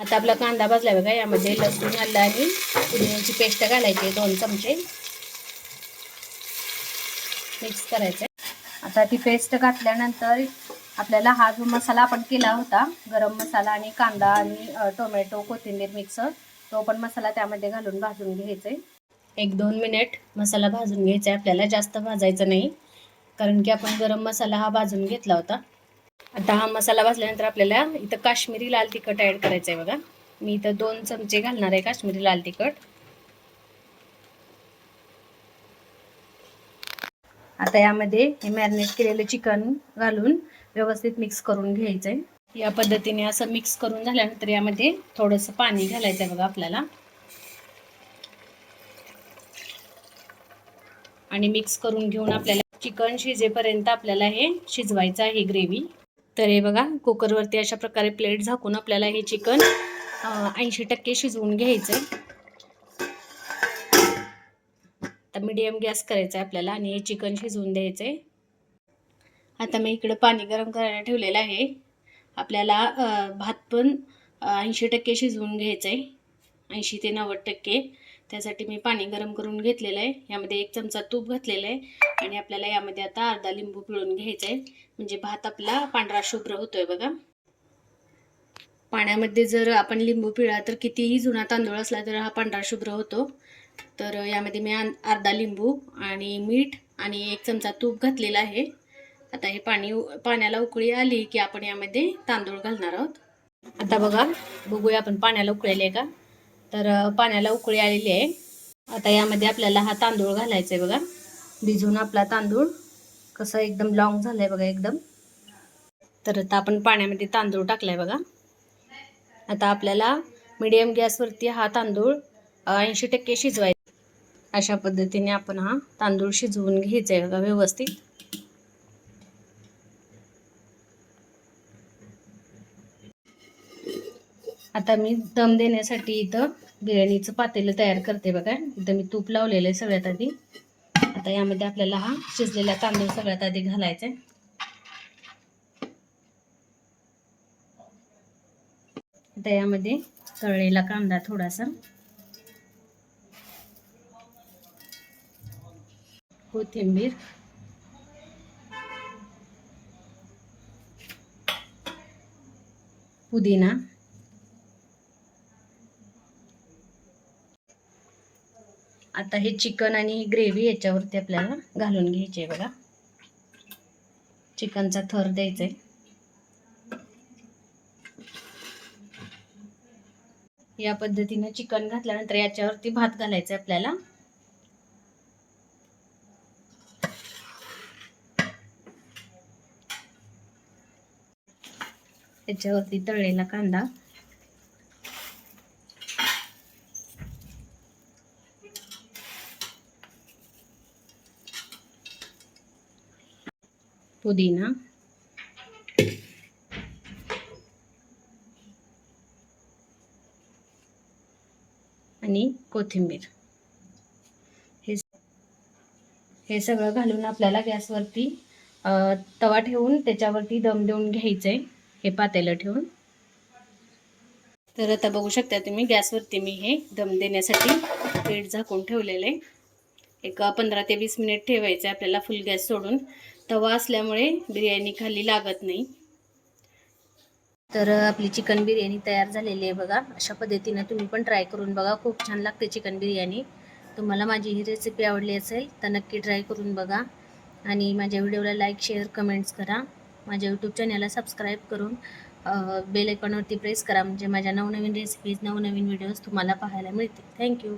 आता आपला कांदा भाजला बघा. यामध्ये लसूण, आलं आणि पुदिन्याची पेस्ट घालायची 2 चमचे. मिक्स करायचे. आता ती पेस्ट घातल्यानंतर आपल्याला हा जो मसाला आपण केला होता, गरम मसाला आणि कांदा आणि टोमॅटो, कोथिंबीर मिक्स, तो पण मसाला त्यामध्ये घालून भाजून घ्यायचे. 1-2 मिनिट मसाला भाजून घ्यायचा आहे आपल्याला, जास्त भाजायचं नाही, कारण की आपण गरम मसाला हा भाजून घेतला होता. आता हा मसाला भाजल्यानंतर आपल्याला इथं काश्मीरी लाल तिखट ॲड करायचं आहे बघा. मी इथं 2 चमचे घालणार आहे काश्मीरी लाल तिखट. आता यामध्ये हे मॅरिनेट केलेलं चिकन घालून व्यवस्थित मिक्स करून घ्यायचं आहे. या पद्धतीने असं मिक्स करून झाल्यानंतर यामध्ये थोडंसं पाणी घालायचं आहे बघा आपल्याला, आणि मिक्स करून घेऊन आपल्याला चिकन शिजेपर्यंत आपल्याला हे शिजवायचं आहे ग्रेव्ही. तर हे बघा, कुकरवरती अशा प्रकारे प्लेट झाकून आपल्याला हे चिकन 80% शिजवून घ्यायचं आहे. आता मीडियम गॅस करायचा आहे आपल्याला आणि हे चिकन शिजवून द्यायचं आहे. आता मी इकडं पाणी गरम करायला ठेवलेलं आहे. आपल्याला भात पण 80% शिजवून घ्यायचं आहे, 80 ते 90%. त्यासाठी मी पाणी गरम करून घेतलेलं आहे. यामध्ये 1 चमचा तूप घातलेलं आहे आणि आपल्याला यामध्ये आता अर्धा लिंबू पिळून घ्यायचा आहे, म्हणजे भात आपला पांढरा शुभ्र होतोय बघा. पाण्यामध्ये जर आपण लिंबू पिळला तर कितीही जुना तांदूळ असला तर हा पांढरा शुभ्र होतो. तर यामध्ये मी अर्धा लिंबू आणि मीठ आणि 1 चमचा तूप घातलेला आहे. आता हे पाण्याला उकळी आली की आपण यामध्ये तांदूळ घालणार आहोत. आता बघूया आपण पाण्याला उकळले आहे का. तर पाण्याला उकळी आलेली आहे. आता यामध्ये आपल्याला हा तांदूळ घालायचा आहे बघा. भिजून आपला तांदूळ कसा एकदम लॉंग झालाय बघा एकदम. तर आता आपण पाण्यामध्ये तांदूळ टाकलाय बघा. आता आपल्याला मीडियम गॅसवरती हा तांदूळ 80% शिजवायचा. अशा पद्धतीने आपण हा तांदूळ शिजवून घ्यायचा आहे बघा व्यवस्थित. आता मी दम देण्यासाठी इथं बिर्याणीचं पातेलं तयार करते बघा. इथं मी तूप लावलेलं आहे सगळ्यात आधी. आता यामध्ये आपल्याला हा शिजलेला तांदूळ सगळ्यात आधी घालायचा आहे. आता यामध्ये तळलेला कांदा थोडासा, कोथिंबीर, पुदिना, आता हे चिकन आणि ही ग्रेव्ही याच्यावरती आपल्याला घालून घ्यायची आहे बघा. चिकनचा थर द्यायचा आहे. या पद्धतीने चिकन घातल्यानंतर याच्यावरती भात घालायचा आहे आपल्याला. याच्यावरती तळलेला कांदा, पुदिना, आणि कोथिंबीर, हे सगळं घालून आपल्याला गॅसवरती तवा ठेवून त्याच्यावरती दम देऊन घ्यायचंय, हे पातेलं ठेवून. तर आता बघू शकता तुम्ही गॅसवरती मी हे दम देण्यासाठी प्लेट झाकून ठेवलेलं आहे. एक 15 ते 20 मिनिट ठेवायचं आहे आपल्याला फुल गॅस सोडून. तवा असल्यामुळे बिर्याणी खाली लागत नाही. तर आपली चिकन बिर्याणी तयार झालेली आहे बघा. अशा पद्धतीने तुम्ही पण ट्राय करून बघा, खूप छान लागते चिकन बिर्याणी. तुम्हाला माझी ही रेसिपी आवडली असेल तर नक्की ट्राय करून बघा आणि माझ्या व्हिडिओला लाईक, शेअर, कमेंट्स करा. माझ्या यूट्यूब चॅनलला सबस्क्राईब करून बेल आयकॉनवरती प्रेस करा, म्हणजे माझ्या नवनवीन रेसिपीज, नवनवीन व्हिडिओज तुम्हाला पाहायला मिळतील. थँक्यू.